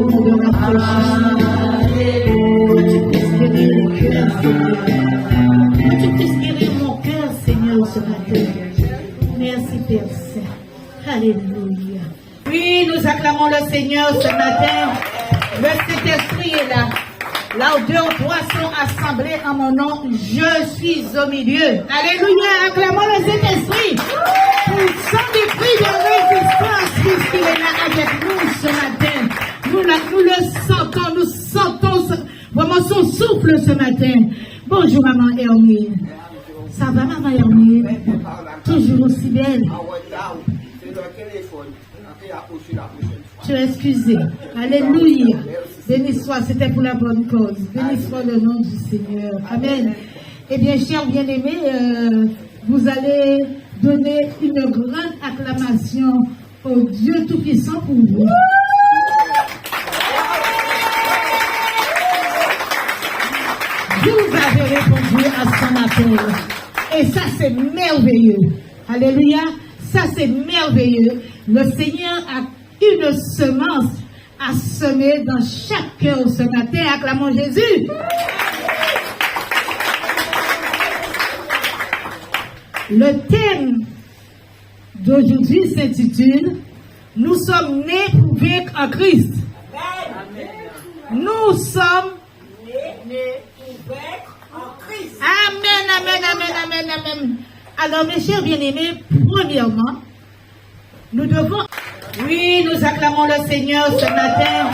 nous de rafraîchissement. Que tu puisses guérir mon cœur, Seigneur. Que tu puisses guérir mon cœur, Seigneur, ce matin. Merci, Père Saint. Alléluia. Oui, nous acclamons le Seigneur ce matin. Le Saint-Esprit est là. Là où 2 ou 3 sont assemblés en mon nom, je suis au milieu. Alléluia, acclamons le Saint-Esprit. Sans des cris de résistance, puisqu'il est là avec nous ce matin. Nous le sentons vraiment son souffle ce matin. Bonjour maman Hermine. Ça va maman Hermine? Toujours aussi belle. Tu es excusé. Alléluia. Béni soit, c'était pour la bonne cause. Béni soit le nom du Seigneur. Amen. Eh bien, chers bien-aimés, vous allez donner une grande acclamation au Dieu Tout-Puissant pour vous. Vous avez répondu à son appel. Et ça, c'est merveilleux. Alléluia. Ça, c'est merveilleux. Le Seigneur a une semence à semer dans chaque cœur ce matin. Acclamons Jésus. Le thème d'aujourd'hui s'intitule « Nous sommes nés pour vaincre en Christ ». Nous sommes nés pour vaincre en Christ. Amen, amen, amen, amen, amen. Alors, mes chers bien-aimés, premièrement, nous devons... Oui, nous acclamons le Seigneur ce matin.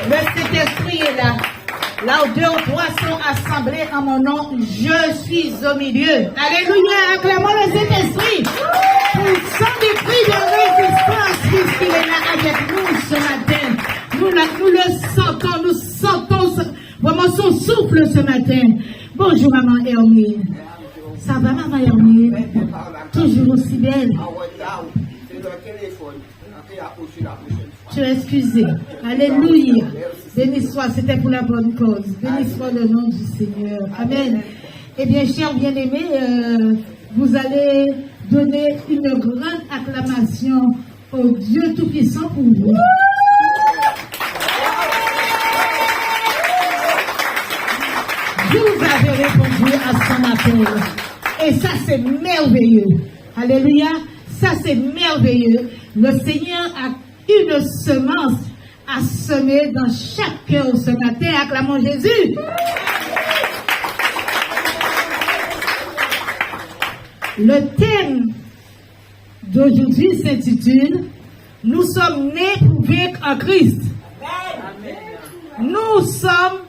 Le Saint-Esprit est là. Là où 2 ou 3 sont assemblés en mon nom, je suis au milieu. Alléluia, acclamons le Saint-Esprit. Sans des cris de résistance, puisqu'il est là avec nous ce matin. Nous sentons vraiment son souffle ce matin. Bonjour maman Hermine. Ça va maman Hermine? Toujours aussi belle. Tu es excusé. Alléluia. Béni soit, c'était pour la bonne cause. Béni soit le nom du Seigneur. Amen. Eh bien, chers bien-aimés, vous allez donner une grande acclamation au Dieu Tout-Puissant pour vous. Vous avez répondu à son appel. Et ça, c'est merveilleux. Alléluia. Ça, c'est merveilleux. Le Seigneur a une semence à semer dans chaque cœur ce matin. Acclamons Jésus. Le thème d'aujourd'hui s'intitule « Nous sommes nés pour vaincre en Christ ». Nous sommes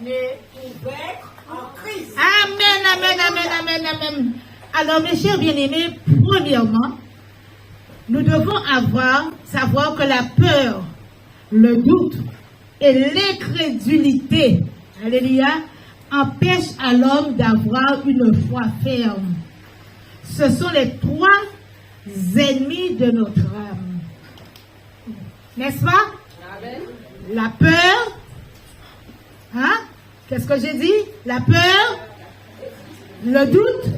nés pour vaincre en Christ. Amen, amen, amen, amen, amen. Alors, mes chers bien-aimés, premièrement, nous devons savoir que la peur, le doute et l'incrédulité, alléluia, empêchent à l'homme d'avoir une foi ferme. Ce sont les 3 ennemis de notre âme. N'est-ce pas? Amen. La peur, hein? Qu'est-ce que j'ai dit? La peur, le doute,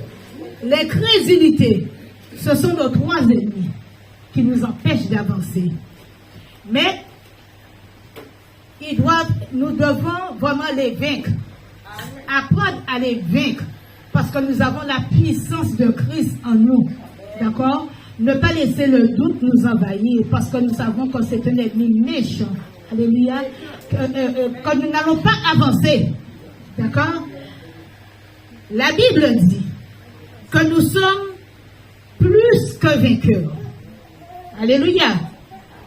l'incrédulité. Ce sont nos 3 ennemis qui nous empêchent d'avancer. Mais nous devons vraiment les vaincre. Apprendre à les vaincre. Parce que nous avons la puissance de Christ en nous. D'accord? Ne pas laisser le doute nous envahir. Parce que nous savons que c'est un ennemi méchant. Alléluia. Que nous n'allons pas avancer. D'accord? La Bible dit que nous sommes plus que vainqueurs. Alléluia.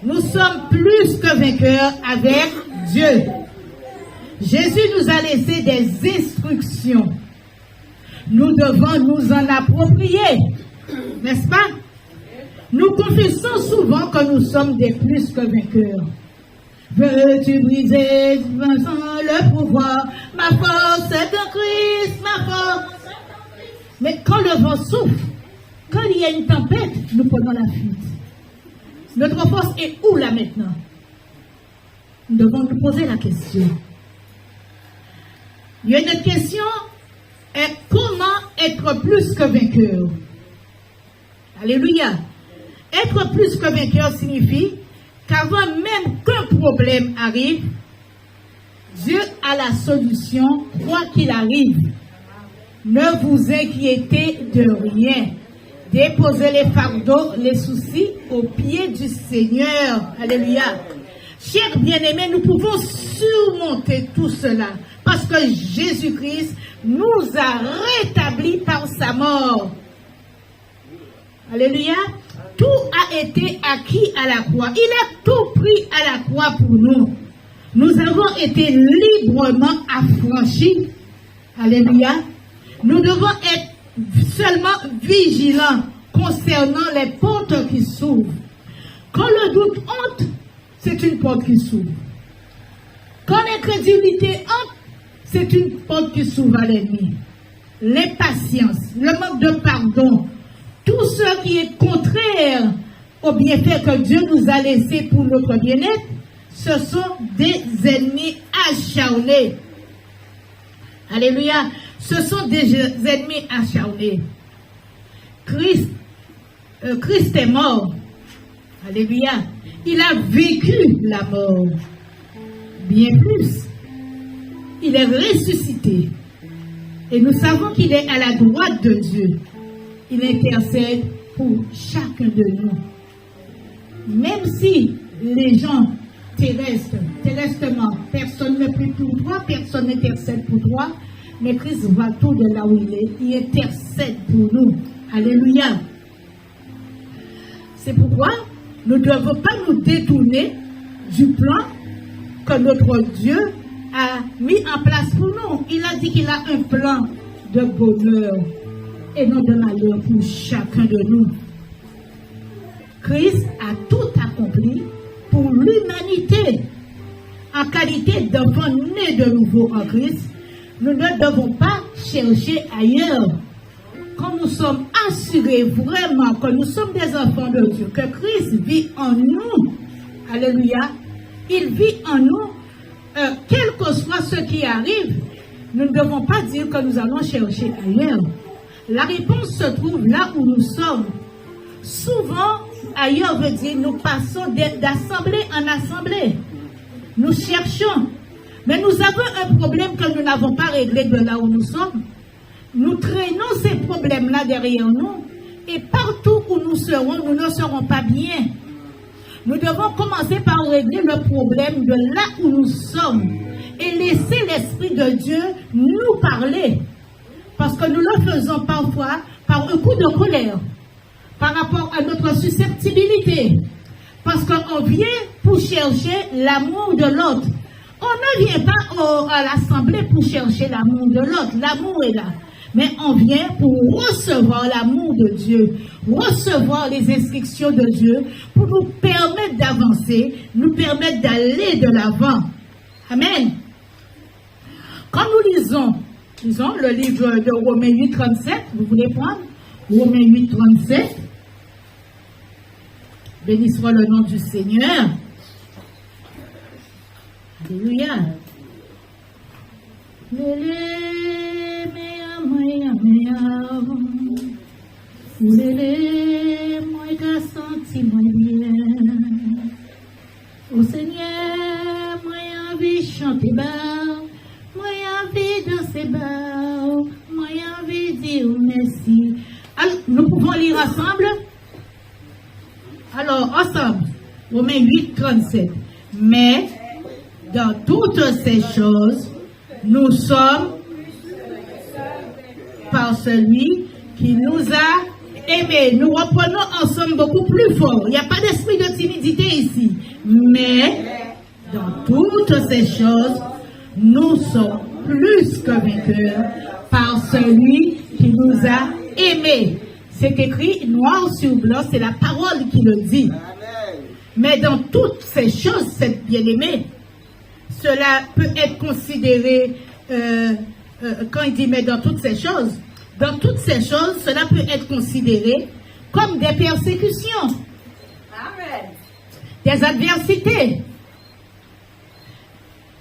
Nous sommes plus que vainqueurs avec Dieu. Jésus nous a laissé des instructions. Nous devons nous en approprier. N'est-ce pas? Nous confessons souvent que nous sommes des plus que vainqueurs. Veux-tu briser le pouvoir? Ma force est en Christ, ma force. Mais quand le vent souffle, quand il y a une tempête, nous prenons la fuite. Notre force est où là maintenant? Nous devons nous poser la question. Il y a une autre question, est comment être plus que vainqueur? Alléluia. Être plus que vainqueur signifie qu'avant même qu'un problème arrive, Dieu a la solution, quoi qu'il arrive. Ne vous inquiétez de rien. Déposez les fardeaux, les soucis aux pieds du Seigneur. Alléluia. Chers bien-aimés, nous pouvons surmonter tout cela parce que Jésus-Christ nous a rétablis par sa mort. Alléluia. Tout a été acquis à la croix. Il a tout pris à la croix pour nous. Nous avons été librement affranchis. Alléluia. Nous devons être seulement vigilants concernant les portes qui s'ouvrent. Quand le doute entre, c'est une porte qui s'ouvre. Quand l'incrédulité entre, c'est une porte qui s'ouvre à l'ennemi. L'impatience, le manque de pardon, tout ce qui est contraire au bienfait que Dieu nous a laissé pour notre bien-être, ce sont des ennemis acharnés. Alléluia. Ce sont des ennemis acharnés. Christ est mort. Alléluia. Il a vécu la mort. Bien plus. Il est ressuscité. Et nous savons qu'il est à la droite de Dieu. Il intercède pour chacun de nous. Même si les gens terresтрement, personne ne prie pour toi, personne n'intercède pour toi, mais Christ voit tout de là où il est. Il intercède pour nous. Alléluia. C'est pourquoi nous ne devons pas nous détourner du plan que notre Dieu a mis en place pour nous. Il a dit qu'il a un plan de bonheur et non de malheur pour chacun de nous. Christ a tout accompli pour l'humanité. En qualité d'enfant né de nouveau en Christ, nous ne devons pas chercher ailleurs. Quand nous sommes assurés vraiment que nous sommes des enfants de Dieu, que Christ vit en nous, alléluia, il vit en nous, quel que soit ce qui arrive, nous ne devons pas dire que nous allons chercher ailleurs. La réponse se trouve là où nous sommes. Souvent, ailleurs veut dire nous passons d'assemblée en assemblée. Nous cherchons. Mais nous avons un problème que nous n'avons pas réglé de là où nous sommes. Nous traînons ces problèmes-là derrière nous. Et partout où nous serons, nous ne serons pas bien. Nous devons commencer par régler le problème de là où nous sommes. Et laisser l'Esprit de Dieu nous parler. Parce que nous le faisons parfois par un coup de colère. Par rapport à notre susceptibilité. Parce qu'on vient pour chercher l'amour de l'autre. On ne vient pas à l'assemblée pour chercher l'amour de l'autre. L'amour est là. Mais on vient pour recevoir l'amour de Dieu. Recevoir les instructions de Dieu pour nous permettre d'avancer, nous permettre d'aller de l'avant. Amen. Quand nous lisons le livre de Romains 8, 37, vous voulez prendre Romains 8, 37. Béni soit le nom du Seigneur. Alléluia. Au Seigneur, moi envie chanter bas, moi envie danser bas, moi envie dire merci. Alors, nous pouvons lire ensemble. Alors, ensemble, Romains 8, 37. Mais, dans toutes ces choses, nous sommes par celui qui nous a aimés. Nous reprenons ensemble beaucoup plus fort. Il n'y a pas d'esprit de timidité ici. Mais, dans toutes ces choses, nous sommes plus que vainqueurs par celui qui nous a aimés. C'est écrit noir sur blanc, c'est la parole qui le dit. Mais dans toutes ces choses, cette bien-aimée, cela peut être considéré, quand il dit mais dans toutes ces choses, cela peut être considéré comme des persécutions, des adversités,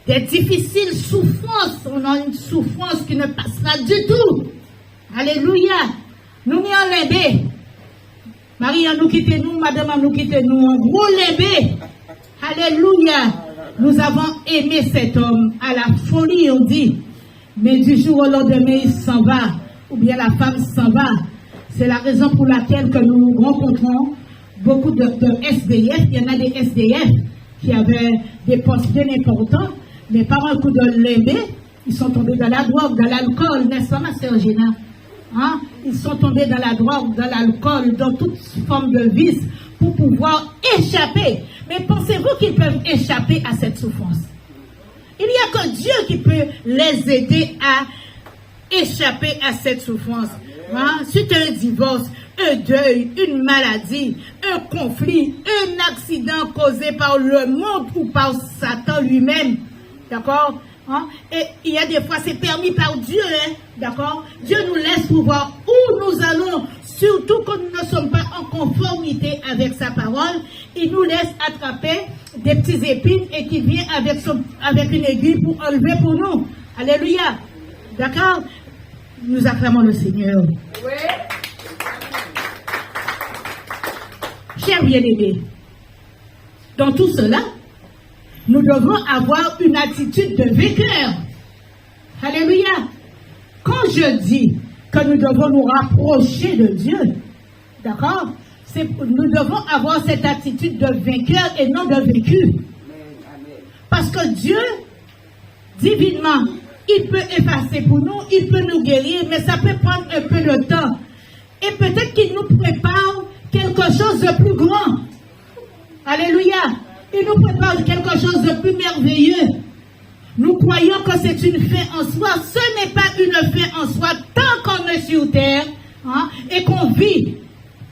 des difficiles souffrances. On a une souffrance qui ne passera du tout. Alléluia. Nous n'y enlèvons. Marie, nous quittez nous, madame, nous quittez nous, on gros lébé. Alléluia. Nous avons aimé cet homme à la folie, on dit. Mais du jour au lendemain, il s'en va. Ou bien la femme s'en va. C'est la raison pour laquelle que nous rencontrons beaucoup de SDF. Il y en a des SDF qui avaient des postes bien importants, mais par un coup de lébé, ils sont tombés dans la drogue, dans l'alcool, n'est-ce pas, ma sœur Géna? Hein? Ils sont tombés dans la drogue, dans l'alcool, dans toute forme de vice pour pouvoir échapper. Mais pensez-vous qu'ils peuvent échapper à cette souffrance? Il n'y a que Dieu qui peut les aider à échapper à cette souffrance. Hein? Suite à un divorce, un deuil, une maladie, un conflit, un accident causé par le monde ou par Satan lui-même. D'accord? Hein? Et il y a des fois, c'est permis par Dieu. Hein? D'accord? Dieu nous laisse pour voir où nous allons, surtout quand nous ne sommes pas en conformité avec sa parole. Il nous laisse attraper des petits épines et qui vient avec une aiguille pour enlever pour nous. Alléluia. D'accord? Nous acclamons le Seigneur. Oui. Chers bien-aimés, dans tout cela, nous devons avoir une attitude de vainqueur. Alléluia. Quand je dis que nous devons nous rapprocher de Dieu, d'accord, nous devons avoir cette attitude de vainqueur et non de vaincu. Parce que Dieu, divinement, il peut effacer pour nous, il peut nous guérir, mais ça peut prendre un peu de temps. Et peut-être qu'il nous prépare quelque chose de plus grand. Alléluia. Il nous prépare quelque chose de plus merveilleux. Nous croyons que c'est une fin en soi. Ce n'est pas une fin en soi tant qu'on est sur terre, hein, et qu'on vit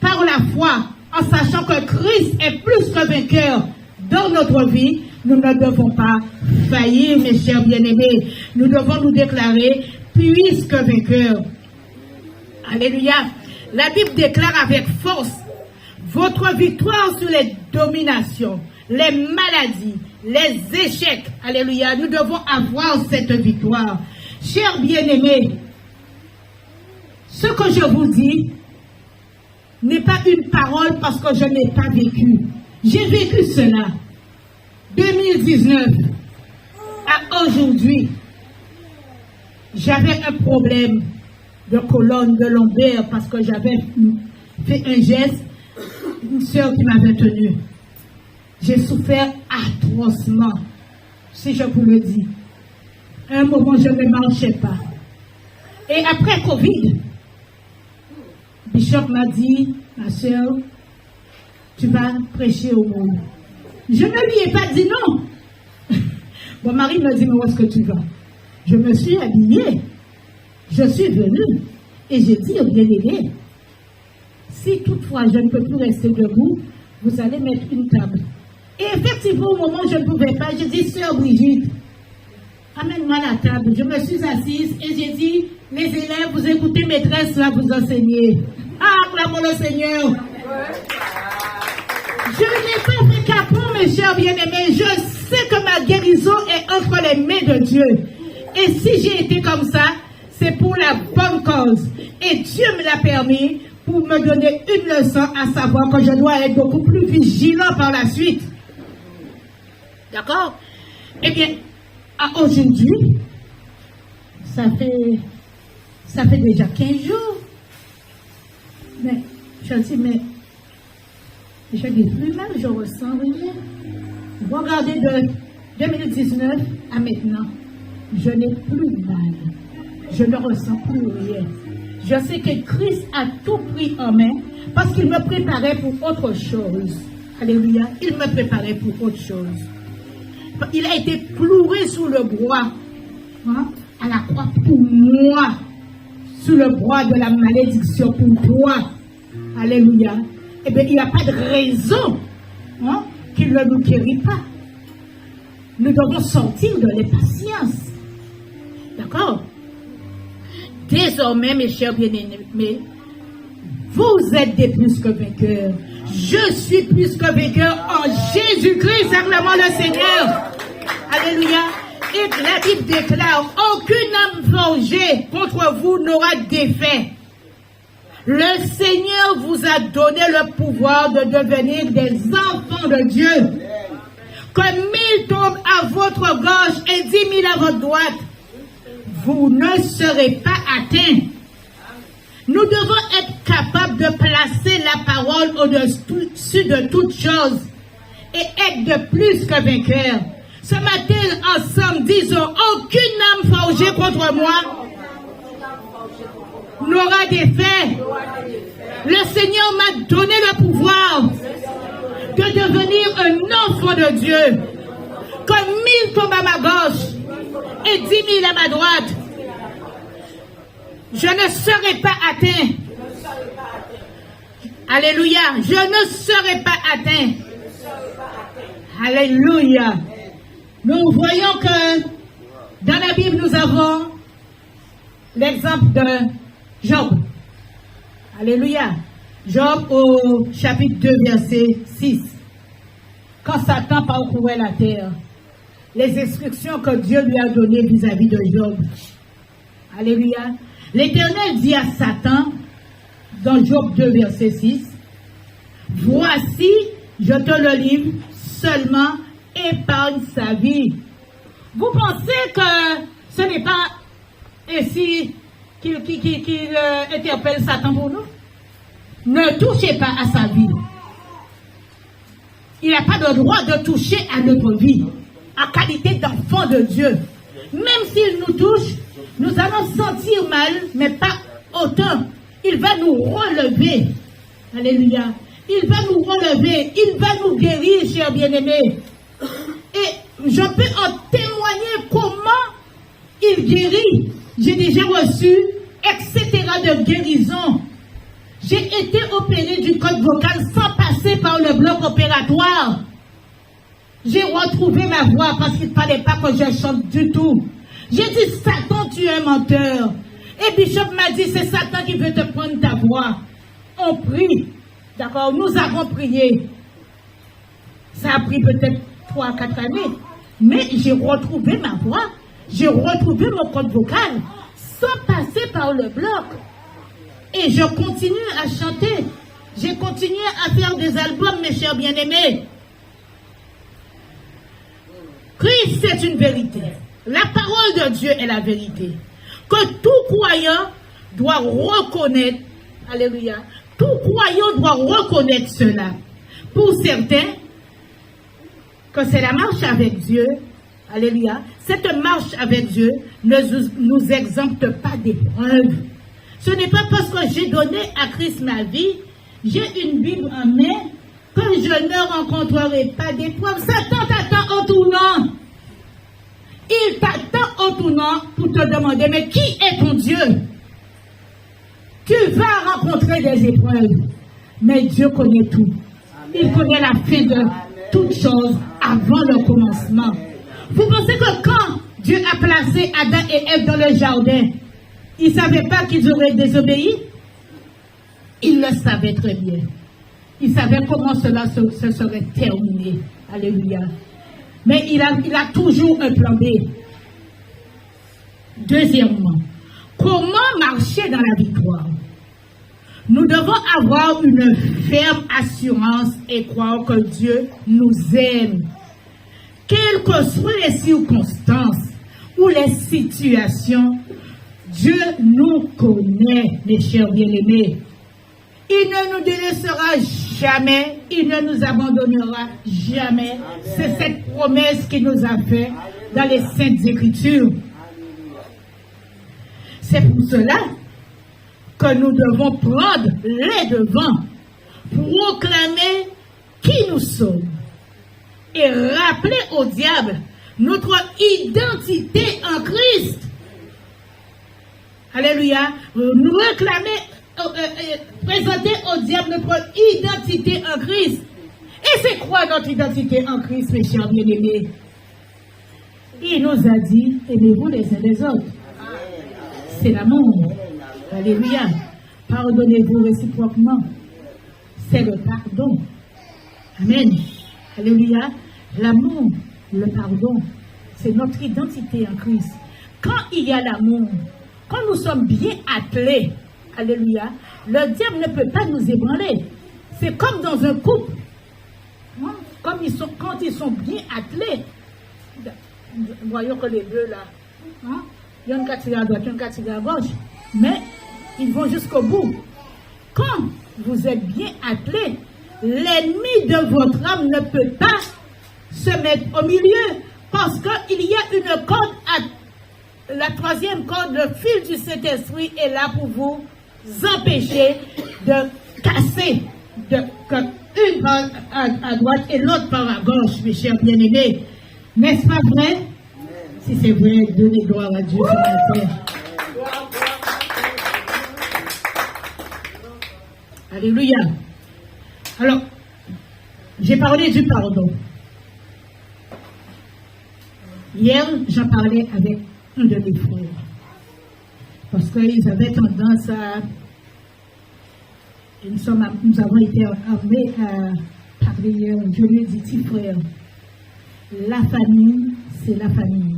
par la foi en sachant que Christ est plus que vainqueur dans notre vie. Nous ne devons pas faillir, mes chers bien-aimés. Nous devons nous déclarer puisque vainqueurs. Alléluia. La Bible déclare avec force votre victoire sur les dominations, les maladies, les échecs. Alléluia. Nous devons avoir cette victoire. Chers bien-aimés, ce que je vous dis n'est pas une parole parce que je n'ai pas vécu. J'ai vécu cela. 2019 à aujourd'hui, j'avais un problème de colonne, de lombaire, parce que j'avais fait un geste, une sœur qui m'avait tenu. J'ai souffert atrocement, si je vous le dis. À un moment, je ne marchais pas. Et après Covid, Bishop m'a dit, ma sœur, tu vas prêcher au monde. Je ne lui ai pas dit non. Mon mari me dit, mais où est-ce que tu vas? Je me suis habillée. Je suis venue. Et j'ai dit, bien aimé, si toutefois je ne peux plus rester debout, vous allez mettre une table. Et effectivement, au moment où je ne pouvais pas, j'ai dit, sœur Brigitte, amène-moi la table. Je me suis assise et j'ai dit, les élèves, vous écoutez maîtresse, là, vous enseignez. Ah, acclamons le Seigneur. Je n'ai pas fait capot, mes chers bien-aimés. Je sais que ma guérison est entre les mains de Dieu. Et si j'ai été comme ça, c'est pour la bonne cause. Et Dieu me l'a permis pour me donner une leçon, à savoir que je dois être beaucoup plus vigilant par la suite. D'accord? Eh bien, à aujourd'hui, ça fait déjà 15 jours. Mais, je dis, mais je n'ai plus mal, je ressens rien. Regardez de 2019 à maintenant, je n'ai plus mal. Je ne ressens plus rien. Je sais que Christ a tout pris en main parce qu'il me préparait pour autre chose. Alléluia. Il me préparait pour autre chose. Il a été cloué sous le bois, hein, à la croix pour moi, sous le bois de la malédiction pour toi. Alléluia. Eh bien, il n'y a pas de raison, hein, qu'il ne nous guérit pas. Nous devons sortir de l'impatience. D'accord? Désormais, mes chers bien-aimés, vous êtes des plus que vainqueurs. Je suis plus que vainqueur en Jésus-Christ. Acclamons le Seigneur. Alléluia. Et la Bible déclare, aucune âme forgée contre vous n'aura d'effet. Le Seigneur vous a donné le pouvoir de devenir des enfants de Dieu. que 1000 tombent à votre gauche et 10 000 à votre droite, vous ne serez pas atteints. Nous devons être capables de placer la parole au-dessus de toutes choses et être de plus que vainqueurs. Ce matin, ensemble, disons, aucune âme forgée contre moi n'aura d'effet. Le Seigneur m'a donné le pouvoir de devenir un enfant de Dieu. Comme 1000 tombent à ma gauche et 10 000 à ma droite, je ne serai pas atteint. Alléluia. Je ne serai pas atteint. Alléluia. Nous voyons que dans la Bible, nous avons l'exemple de Job. Alléluia. Job au chapitre 2, verset 6. Quand Satan parcourait la terre, les instructions que Dieu lui a données vis-à-vis de Job. Alléluia. L'Éternel dit à Satan, dans Job 2, verset 6, « Voici, je te le livre, seulement épargne sa vie. » Vous pensez que ce n'est pas ainsi qu'il interpelle Satan pour nous? Ne touchez pas à sa vie. Il n'a pas le droit de toucher à notre vie, en qualité d'enfant de Dieu. Même s'il nous touche, nous allons sentir mal, mais pas autant. Il va nous relever. Alléluia. Il va nous relever. Il va nous guérir, chers bien-aimés. Et je peux en témoigner comment il guérit. J'ai déjà reçu, etc. de guérison. J'ai été opéré du code vocal sans passer par le bloc opératoire. J'ai retrouvé ma voix parce qu'il ne fallait pas que je chante du tout. J'ai dit, Satan, tu es un menteur. Et Bishop m'a dit, c'est Satan qui veut te prendre ta voix. On prie. D'accord, nous avons prié. Ça a pris peut-être 3 à 4 années. Mais j'ai retrouvé ma voix. J'ai retrouvé mon code vocal sans passer par le bloc. Et je continue à chanter. J'ai continué à faire des albums, mes chers bien-aimés. Christ, c'est une vérité. La parole de Dieu est la vérité. Que tout croyant doit reconnaître, alléluia, tout croyant doit reconnaître cela. Pour certains, que c'est la marche avec Dieu, alléluia, cette marche avec Dieu ne nous exempte pas d'épreuves. Ce n'est pas parce que j'ai donné à Christ ma vie, j'ai une Bible en main, que je ne rencontrerai pas d'épreuves. Satan t'attend en tournant. Il t'attend au tournant pour te demander, mais qui est ton Dieu? Tu vas rencontrer des épreuves, mais Dieu connaît tout. Il connaît la fin de toutes choses avant le commencement. Vous pensez que quand Dieu a placé Adam et Ève dans le jardin, il ne savait pas qu'ils auraient désobéi? Il le savait très bien. Il savait comment cela se serait terminé. Alléluia. Mais il a toujours un plan B. Deuxièmement, comment marcher dans la victoire? Nous devons avoir une ferme assurance et croire que Dieu nous aime. Quelles que soient les circonstances ou les situations, Dieu nous connaît, mes chers bien-aimés. Il ne nous délaissera jamais, il ne nous abandonnera jamais. C'est cette promesse qu'il nous a faite dans les Saintes Écritures. C'est pour cela que nous devons prendre les devants, proclamer qui nous sommes et rappeler au diable notre identité en Christ. Alléluia. Nous réclamer, présenter au diable notre identité en Christ. Et c'est quoi notre identité en Christ, mes chers bien-aimés? Il nous a dit, aimez-vous les uns les autres. C'est l'amour. Alléluia. Pardonnez-vous réciproquement. C'est le pardon. Amen. Alléluia. L'amour, le pardon, c'est notre identité en Christ. Quand il y a l'amour, quand nous sommes bien attelés, alléluia, le diable ne peut pas nous ébranler. C'est comme dans un couple. quand ils sont bien attelés, voyons que les deux là, hein, il y a une catégorie à droite, il y a une catégorie à gauche, mais ils vont jusqu'au bout. Quand vous êtes bien attelés, l'ennemi de votre âme ne peut pas se mettre au milieu, parce qu'il y a une corde, la troisième corde, le fil du Saint-Esprit est là pour vous empêcher de casser, une part à droite et l'autre part à gauche, mes chers bien-aimés. N'est-ce pas vrai? Si c'est vrai, donnez gloire à Dieu ce matin. Alléluia. Alors, j'ai parlé du pardon. Hier, j'en parlais avec un de mes frères. Parce qu'ils avaient tendance à... Nous avons été amenés à parler hier. Je lui ai dit, petit frère, la famille, c'est la famille.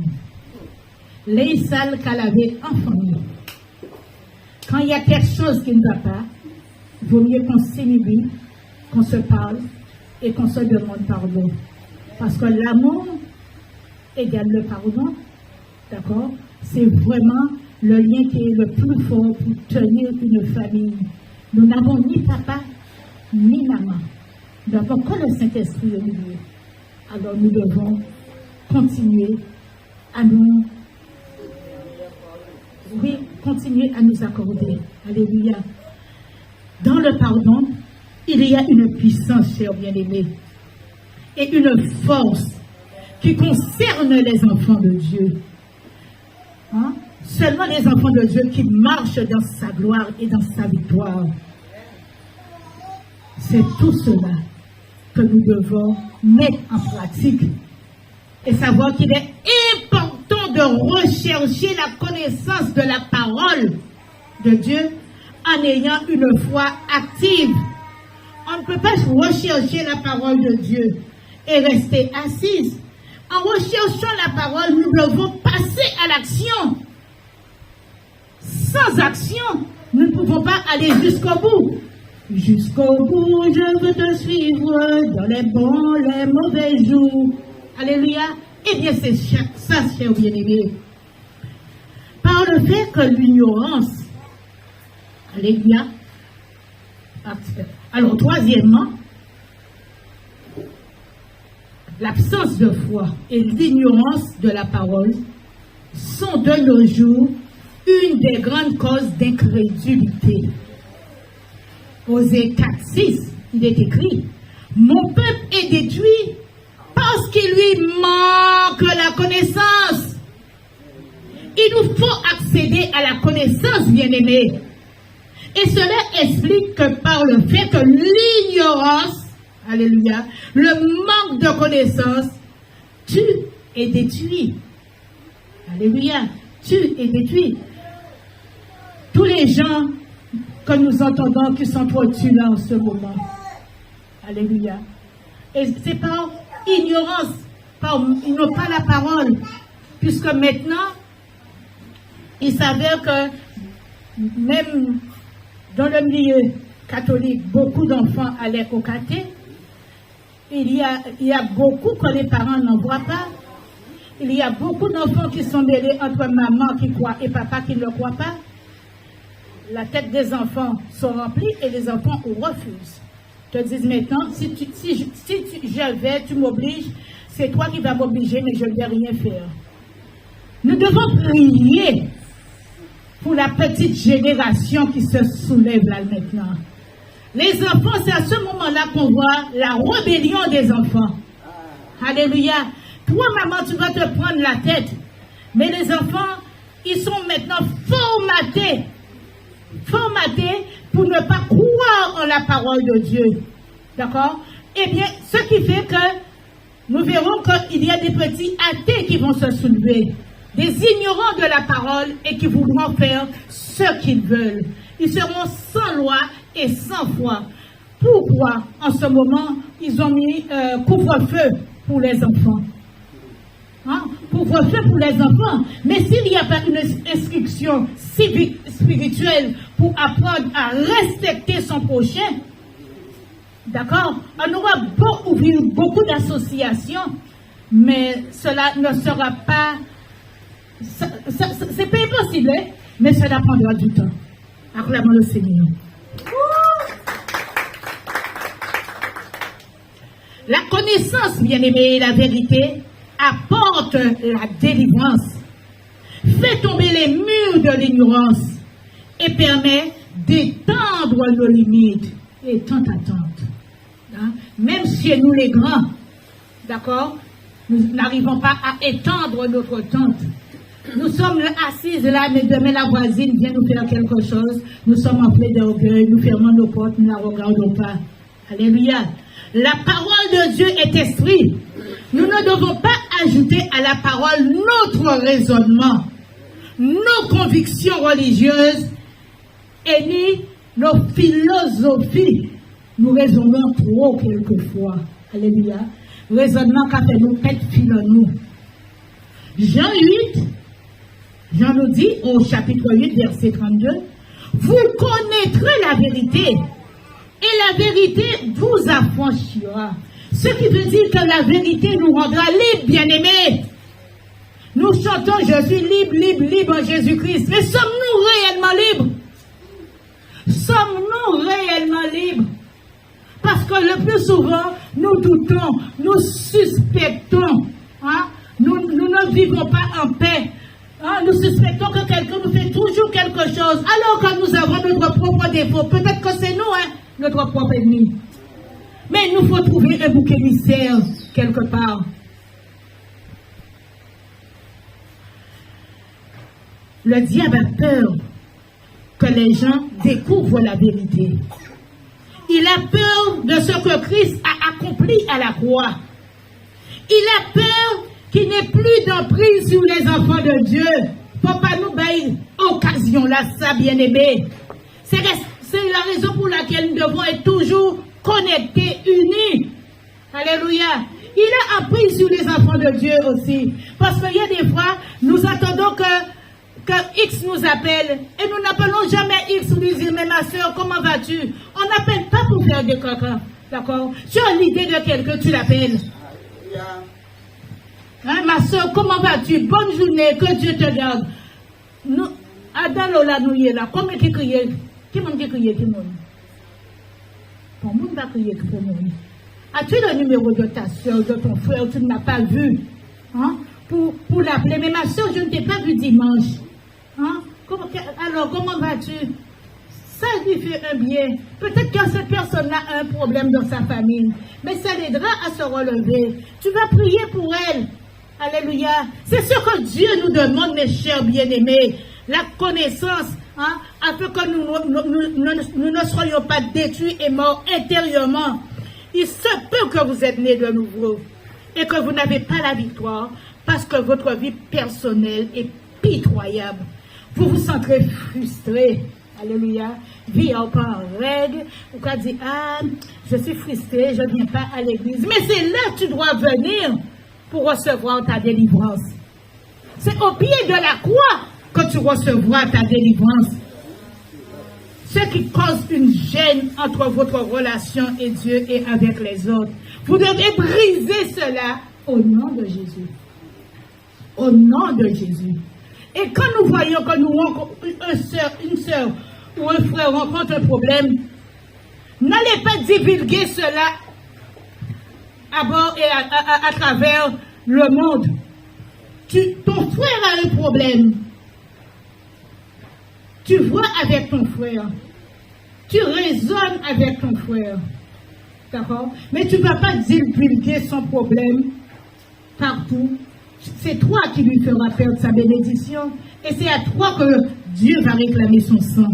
Les salles qu'elle avait en famille. Quand il y a quelque chose qui ne va pas, il vaut mieux qu'on s'inhibe, qu'on se parle et qu'on se demande pardon. Parce que l'amour égale le pardon. D'accord? C'est vraiment le lien qui est le plus fort pour tenir une famille. Nous n'avons ni papa, ni maman. D'accord? Quand le Saint-Esprit est au milieu, alors nous devons continuer à nous... Oui, continuer à nous accorder. Alléluia. Dans le pardon, il y a une puissance, chers bien-aimés, et une force qui concerne les enfants de Dieu. Hein? Seulement les enfants de Dieu qui marchent dans sa gloire et dans sa victoire. C'est tout cela que nous devons mettre en pratique et savoir qu'il est important de rechercher la connaissance de la parole de Dieu en ayant une foi active. On ne peut pas rechercher la parole de Dieu et rester assise. En recherchant la parole, nous devons passer à l'action. Sans action, nous ne pouvons pas aller jusqu'au bout. Jusqu'au bout, je veux te suivre dans les bons, les mauvais jours. Alléluia. Eh bien, c'est ça, chers bien-aimés. Par le fait que l'ignorance, alléluia. Alors, troisièmement, l'absence de foi et l'ignorance de la parole sont de nos jours une des grandes causes d'incrédulité. Osée 4:6, il est écrit, « Mon peuple est détruit parce qu'il lui manque la connaissance. » Il nous faut accéder à la connaissance, bien-aimés. Et cela explique que par le fait que l'ignorance, alléluia, le manque de connaissance, tue et détruit. Alléluia, tue et détruit. Tous les gens que nous entendons qui sont trop tués là en ce moment. Alléluia. Et c'est par ignorance, ils n'ont pas la parole. Puisque maintenant, il s'avère que même dans le milieu catholique, beaucoup d'enfants allaient au caté. Il y a beaucoup que les parents n'en voient pas. Il y a beaucoup d'enfants qui sont mêlés entre maman qui croit et papa qui ne le croit pas. La tête des enfants sont remplies et les enfants refusent. Te disent maintenant, si je vais, tu m'obliges, c'est toi qui vas m'obliger, mais je ne vais rien faire. Nous devons prier pour la petite génération qui se soulève là maintenant. Les enfants, c'est à ce moment-là qu'on voit la rébellion des enfants. Alléluia. Toi, maman, tu vas te prendre la tête. Mais les enfants, ils sont maintenant formatés pour ne pas croire en la parole de Dieu. D'accord? Eh bien, ce qui fait que nous verrons qu'il y a des petits athées qui vont se soulever. Des ignorants de la parole et qui voudront faire ce qu'ils veulent. Ils seront sans loi et sans foi. Pourquoi, en ce moment, ils ont mis couvre-feu pour les enfants? Hein? Couvre-feu pour les enfants. Mais s'il n'y a pas une instruction civique, spirituelle pour apprendre à respecter son prochain, D'accord? On aura beau ouvrir beaucoup d'associations, mais cela ne sera pas... C'est pas impossible, hein? Mais cela prendra du temps. Acclamons le Seigneur. La connaissance, bien-aimé, la vérité, apporte la délivrance, fait tomber les murs de l'ignorance et permet d'étendre nos limites. Et tant attente. Hein? Même chez nous les grands, d'accord, nous n'arrivons pas à étendre notre tente. Nous sommes assises là, mais demain la voisine vient nous faire quelque chose. Nous sommes en plein d'orgueil, nous fermons nos portes, nous ne la regardons pas. Alléluia. La parole de Dieu est esprit. Nous ne devons pas ajouter à la parole notre raisonnement, nos convictions religieuses et ni nos philosophies. Nous raisonnons trop quelquefois. Alléluia. Raisonnement qu'a fait nous pète fil en nous. Jean 8, Jean nous dit au chapitre 8, verset 32, vous connaîtrez la vérité et la vérité vous affranchira. Ce qui veut dire que la vérité nous rendra libres, bien-aimés. Nous chantons, je suis libre, libre, libre en Jésus-Christ. Mais sommes-nous réellement libres? Sommes-nous réellement libres? Parce que le plus souvent, nous doutons, nous suspectons. Hein? Nous ne vivons pas en paix. Hein? Nous suspectons que quelqu'un nous fait toujours quelque chose, alors que nous avons notre propre défaut. Peut-être que c'est nous, hein, notre propre ennemi. Mais il nous faut trouver un bouc émissaire quelque part. Le diable a peur que les gens découvrent la vérité. Il a peur de ce que Christ a accompli à la croix. Il a peur qu'il n'ait plus d'emprise sur les enfants de Dieu. Faut pas nous bailler occasion là, ça, bien-aimé. C'est la raison pour laquelle nous devons être toujours connectés, unis. Alléluia. Il a emprise sur les enfants de Dieu aussi. Parce qu'il y a des fois, nous attendons que X nous appelle et nous n'appelons jamais X pour lui dire, mais ma soeur, comment vas-tu? On n'appelle pas pour faire des caca. D'accord? Tu as l'idée de quelqu'un, tu l'appelles. Hein, ma soeur, comment vas-tu? Bonne journée, que Dieu te garde. Nous, Adam là, nous y est là. Combien qui crie? Qui m'a dit crier? Qui m'a dit? Pour moi, va crier pour moi. As-tu le numéro de ta soeur, de ton frère, tu ne l'as pas vu? Hein? Pour l'appeler. Mais ma soeur, je ne t'ai pas vu dimanche. Hein? Alors, comment vas-tu? Ça lui fait un bien. Peut-être que cette personne a un problème dans sa famille, mais ça l'aidera à se relever. Tu vas prier pour elle. Alléluia. C'est ce que Dieu nous demande, mes chers bien-aimés. La connaissance, hein, afin que nous ne soyons pas détruits et morts intérieurement. Il se peut que vous êtes nés de nouveau et que vous n'avez pas la victoire parce que votre vie personnelle est pitoyable. Vous vous sentez frustré. Alléluia. Vie en règle. Vous pouvez dire, ah, je suis frustré, je ne viens pas à l'église. Mais c'est là que tu dois venir pour recevoir ta délivrance. C'est au pied de la croix que tu recevras ta délivrance. Ce qui cause une gêne entre votre relation et Dieu et avec les autres. Vous devez briser cela au nom de Jésus. Au nom de Jésus. Et quand nous voyons que une sœur ou un frère rencontre un problème, n'allez pas divulguer cela à bord et à travers le monde. Ton frère a un problème. Tu vois avec ton frère. Tu raisonnes avec ton frère. D'accord? Mais tu ne vas pas divulguer son problème partout. C'est toi qui lui feras perdre sa bénédiction. Et c'est à toi que Dieu va réclamer son sang.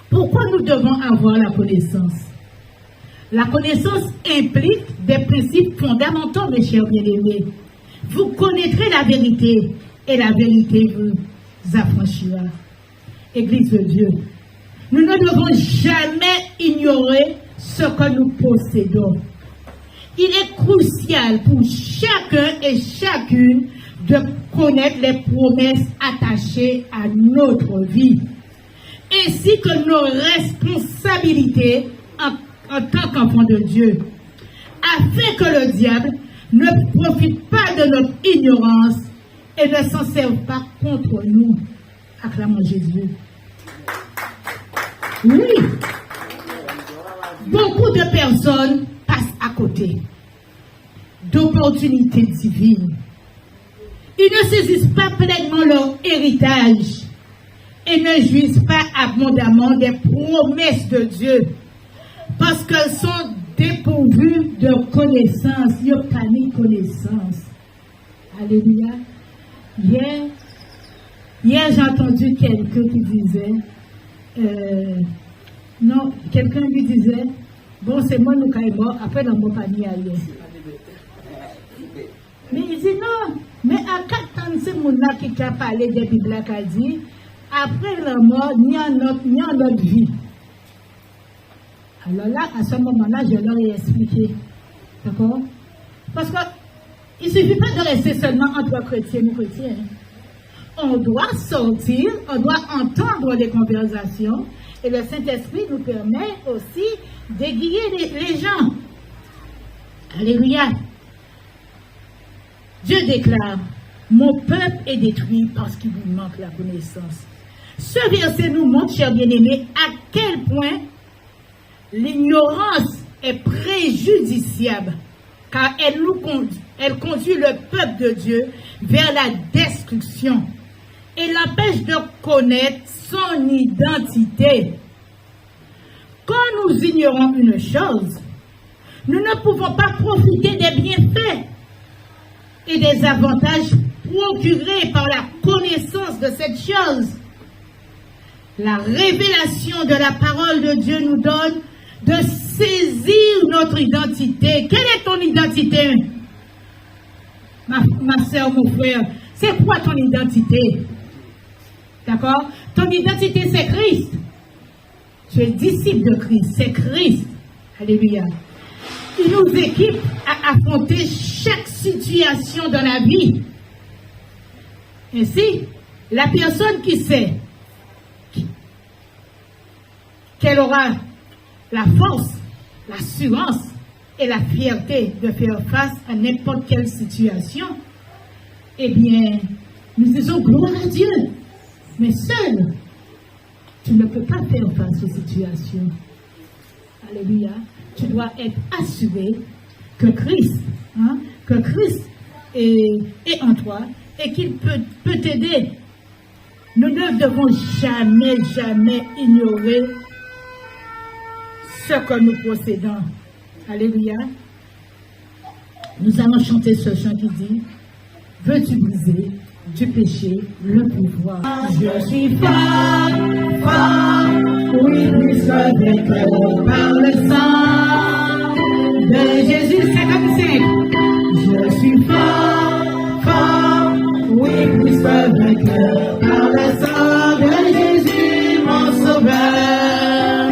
Pourquoi nous devons avoir la connaissance? La connaissance implique des principes fondamentaux, mes chers bien-aimés. Vous connaîtrez la vérité et la vérité vous affranchira. Église de Dieu, nous ne devons jamais ignorer ce que nous possédons. Il est crucial pour chacun et chacune de connaître les promesses attachées à notre vie, ainsi que nos responsabilités en en tant qu'enfant de Dieu, afin que le diable ne profite pas de notre ignorance et ne s'en serve pas contre nous. Acclamons Jésus. Oui, beaucoup de personnes passent à côté d'opportunités divines. Ils ne saisissent pas pleinement leur héritage et ne jouissent pas abondamment des promesses de Dieu parce qu'elles sont dépourvues de connaissances. Ils n'ont pas de connaissances. Alléluia. Hier j'ai entendu quelqu'un qui disait, non, quelqu'un lui disait, bon, c'est moi, nous, quand mort, après, dans mon panier, ailleurs. Mais il dit non, mais à 4 ans, c'est mon là qui a parlé des Bibles qui a dit, après la mort, ni en notre vie. Alors là, à ce moment-là, je leur ai expliqué. D'accord? Parce qu'il ne suffit pas de rester seulement entre chrétiens et chrétiens. On doit sortir, on doit entendre les conversations, et le Saint-Esprit nous permet aussi d'aiguiller les gens. Alléluia. Dieu déclare, mon peuple est détruit parce qu'il lui manque la connaissance. Ce verset nous montre, chers bien-aimés, à quel point l'ignorance est préjudiciable, car elle conduit le peuple de Dieu vers la destruction et l'empêche de connaître son identité. Quand nous ignorons une chose, nous ne pouvons pas profiter des bienfaits et des avantages procurés par la connaissance de cette chose. La révélation de la parole de Dieu nous donne de saisir notre identité. Quelle est ton identité? Ma soeur, mon frère, c'est quoi ton identité? D'accord? Ton identité, c'est Christ. Tu es disciple de Christ, c'est Christ. Alléluia. Il nous équipe à affronter chaque situation dans la vie. Ainsi, la personne qui sait qu'elle aura la force, l'assurance et la fierté de faire face à n'importe quelle situation, eh bien, nous disons gloire à Dieu. Mais seul, tu ne peux pas faire face aux situations. Alléluia. Tu dois être assuré que Christ est en toi et qu'il peut t'aider. Nous ne devons jamais ignorer ce que nous possédons. Alléluia. Nous allons chanter ce chant qui dit, veux-tu briser du péché le pouvoir? Je suis fort, oui, plus que vainqueur par le sang de Jésus. 55. Je suis fort, oui, plus que vainqueur par le sang de Jésus, mon sauveur.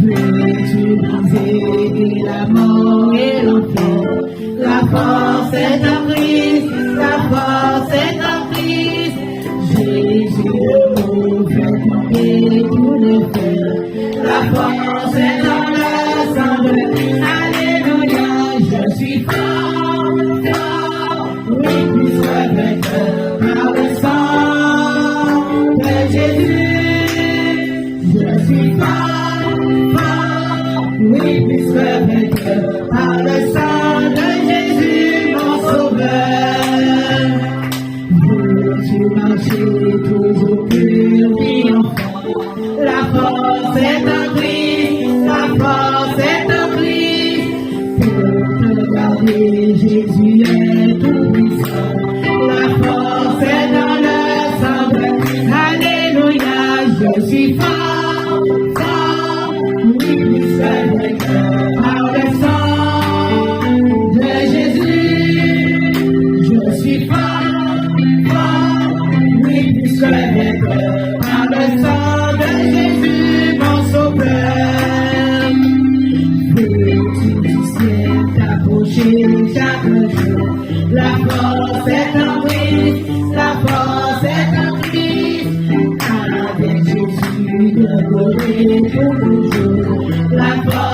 Veux-tu briser la mort et l'enfer? La force est en Christ, la force est en Christ. Jésus nous fait tomber tous les fers. La force est dans le sang de Christ. Alléluia, je suis fort, oui, plus que vainqueur par le sang de Jésus. Je suis fort, oui, plus que vainqueur par le sang de Jésus, mon sauveur. Veux-tu marcher toujours pur et enfant? La force est en Christ, la force est en Christ. Pour te garder, Jésus est tout puissant. La force est dans le sang de Christ. Alléluia, je suis fort, oui, plus que vainqueur par le sang de Jésus. Je suis fort, oui, plus que vainqueur par le sang de Jésus, mon sauveur. Veux-tu du ciel t'approcher chaque jour? La force est en Christ, la force est en Christ. Avec Jésus, de gloire pour toujours. La force